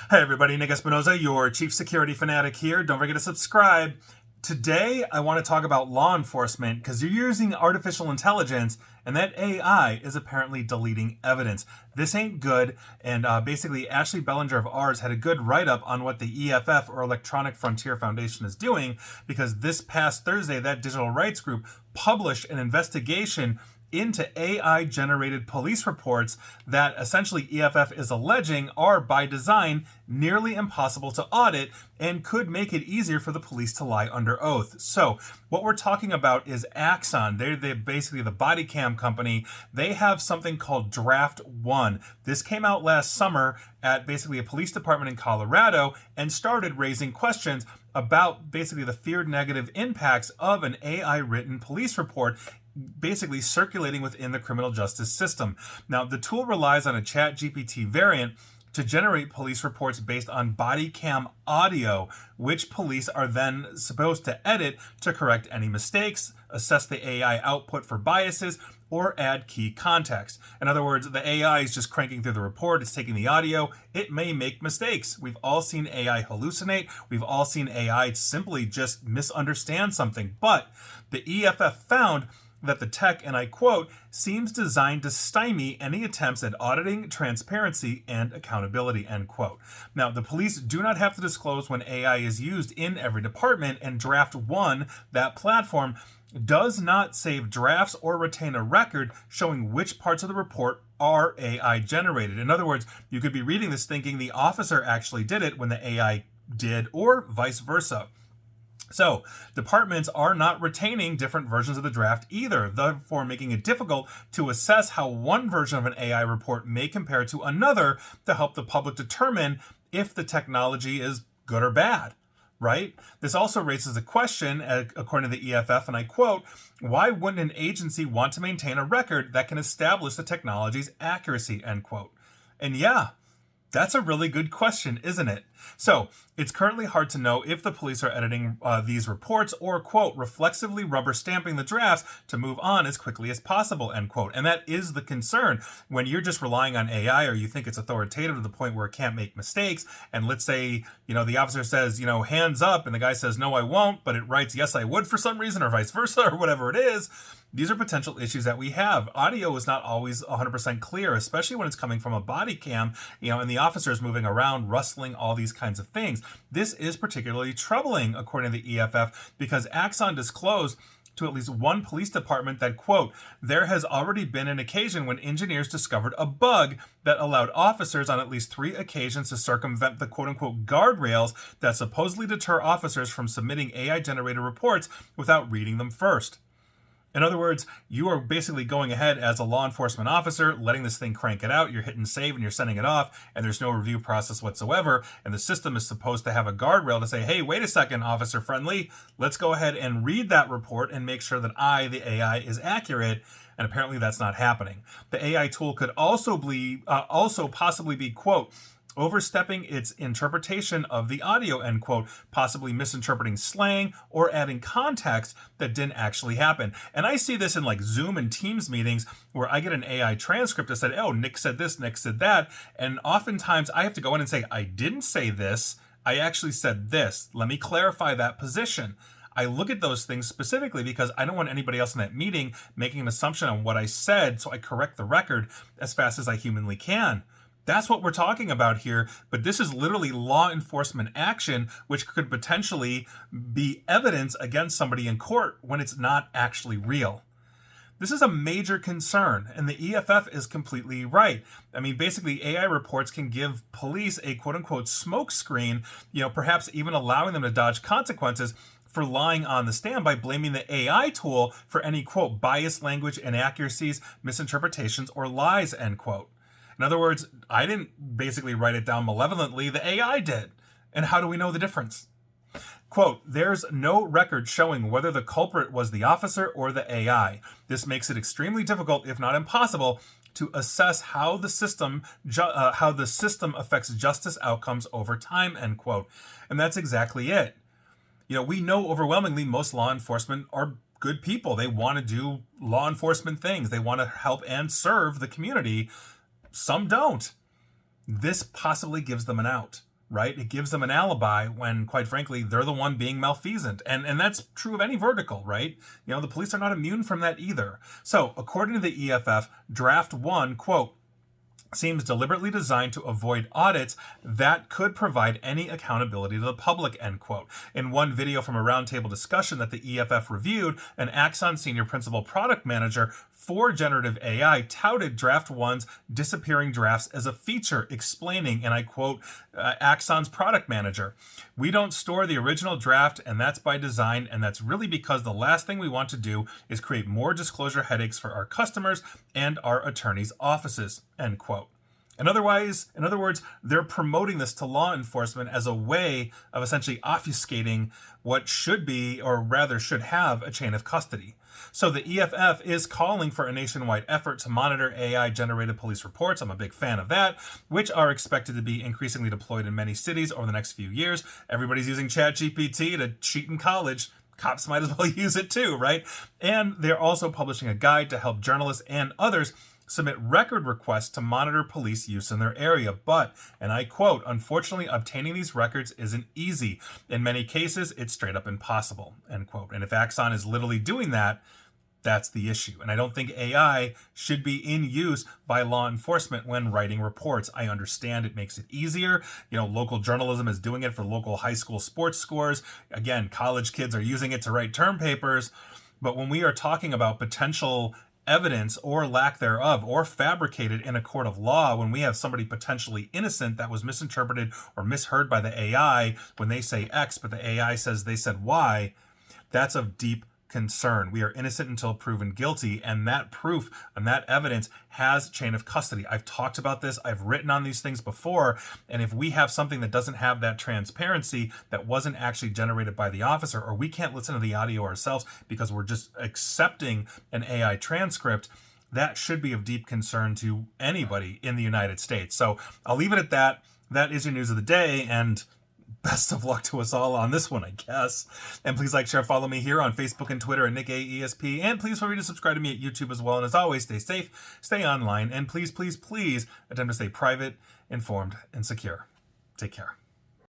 Hey everybody, Nick Espinoza, your chief security fanatic here. Don't forget to subscribe. Today, I want to talk about law enforcement because you're using artificial intelligence and that AI is apparently deleting evidence. This ain't good. And basically, Ashley Bellinger of ours had a good write-up on what the EFF or Electronic Frontier Foundation is doing because this past Thursday, that digital rights group published an investigation into AI-generated police reports that essentially EFF is alleging are, by design, nearly impossible to audit and could make it easier for the police to lie under oath. So what we're talking about is Axon. They're basically the body cam company. They have something called Draft One. This came out last summer at basically a police department in Colorado and started raising questions about basically the feared negative impacts of an AI-written police report basically circulating within the criminal justice system. Now, the tool relies on a ChatGPT variant to generate police reports based on body cam audio, which police are then supposed to edit to correct any mistakes, assess the AI output for biases, or add key context. In other words, the AI is just cranking through the report, it's taking the audio, it may make mistakes. We've all seen AI hallucinate, we've all seen AI simply just misunderstand something, but the EFF found that the tech, and I quote, seems designed to stymie any attempts at auditing, transparency, and accountability, end quote. Now, the police do not have to disclose when AI is used in every department, and Draft One, that platform, does not save drafts or retain a record showing which parts of the report are AI generated. In other words, you could be reading this thinking the officer actually did it when the AI did, or vice versa. So, departments are not retaining different versions of the draft either, therefore making it difficult to assess how one version of an AI report may compare to another to help the public determine if the technology is good or bad, right? This also raises a question, according to the EFF, and I quote, why wouldn't an agency want to maintain a record that can establish the technology's accuracy, end quote. And yeah, that's a really good question, isn't it? So, it's currently hard to know if the police are editing these reports or, quote, reflexively rubber stamping the drafts to move on as quickly as possible, end quote. And that is the concern. When you're just relying on AI or you think it's authoritative to the point where it can't make mistakes, and let's say, the officer says, hands up, and the guy says, no, I won't, but it writes, yes, I would for some reason, or vice versa, or whatever it is, these are potential issues that we have. Audio is not always 100% clear, especially when it's coming from a body cam, and the officer is moving around, rustling, all these kinds of things. This is particularly troubling, according to the EFF, because Axon disclosed to at least one police department that, quote, there has already been an occasion when engineers discovered a bug that allowed officers on at least 3 occasions to circumvent the quote-unquote guardrails that supposedly deter officers from submitting AI-generated reports without reading them first. In other words, you are basically going ahead as a law enforcement officer, letting this thing crank it out, you're hitting save and you're sending it off, and there's no review process whatsoever, and the system is supposed to have a guardrail to say, hey, wait a second, officer friendly, let's go ahead and read that report and make sure that the AI, is accurate, and apparently that's not happening. The AI tool could also possibly be, quote, overstepping its interpretation of the audio, end quote, possibly misinterpreting slang or adding context that didn't actually happen. And I see this in like Zoom and Teams meetings where I get an AI transcript that said, oh, Nick said this, Nick said that. And oftentimes I have to go in and say, I didn't say this. I actually said this. Let me clarify that position. I look at those things specifically because I don't want anybody else in that meeting making an assumption on what I said, so I correct the record as fast as I humanly can. That's what we're talking about here, but this is literally law enforcement action, which could potentially be evidence against somebody in court when it's not actually real. This is a major concern, and the EFF is completely right. I mean, basically, AI reports can give police a quote-unquote smoke screen, perhaps even allowing them to dodge consequences for lying on the stand by blaming the AI tool for any, quote, biased language, inaccuracies, misinterpretations, or lies, end quote. In other words, I didn't basically write it down malevolently, the AI did. And how do we know the difference? Quote, there's no record showing whether the culprit was the officer or the AI. This makes it extremely difficult, if not impossible, to assess how the system affects justice outcomes over time, end quote. And that's exactly it. We know overwhelmingly most law enforcement are good people. They want to do law enforcement things. They want to help and serve the community. Some don't. This possibly gives them an out. right? It gives them an alibi when, quite frankly, they're the one being malfeasant. And that's true of any vertical, right? The police are not immune from that either. So, according to the EFF, Draft 1, quote, seems deliberately designed to avoid audits that could provide any accountability to the public, end quote. In one video from a roundtable discussion that the EFF reviewed, an Axon senior principal product manager for generative AI touted Draft 1's disappearing drafts as a feature, explaining, and I quote, Axon's product manager, "We don't store the original draft, and that's by design, and that's really because the last thing we want to do is create more disclosure headaches for our customers and our attorneys' offices," end quote. In other words, they're promoting this to law enforcement as a way of essentially obfuscating what should be, or rather should have, a chain of custody. So the EFF is calling for a nationwide effort to monitor AI-generated police reports. I'm a big fan of that, which are expected to be increasingly deployed in many cities over the next few years. Everybody's using ChatGPT to cheat in college. Cops might as well use it too, right? And they're also publishing a guide to help journalists and others submit record requests to monitor police use in their area. But, and I quote, "Unfortunately, obtaining these records isn't easy. In many cases, it's straight up impossible," end quote. And if Axon is literally doing that, that's the issue. And I don't think AI should be in use by law enforcement when writing reports. I understand it makes it easier. Local journalism is doing it for local high school sports scores. Again, college kids are using it to write term papers. But when we are talking about potential evidence or lack thereof, or fabricated in a court of law, when we have somebody potentially innocent that was misinterpreted or misheard by the AI when they say X, but the AI says they said Y, that's of deep concern. We are innocent until proven guilty, and that proof and that evidence has chain of custody. I've talked about this, I've written on these things before, and if we have something that doesn't have that transparency, that wasn't actually generated by the officer, or we can't listen to the audio ourselves because we're just accepting an AI transcript, that should be of deep concern to anybody in the United States. So I'll leave it at that. That is your news of the day, and best of luck to us all on this one, I guess. And please like, share, follow me here on Facebook and Twitter at NickAESP. And please feel free to subscribe to me at YouTube as well. And as always, stay safe, stay online, and please, please, please attempt to stay private, informed, and secure. Take care.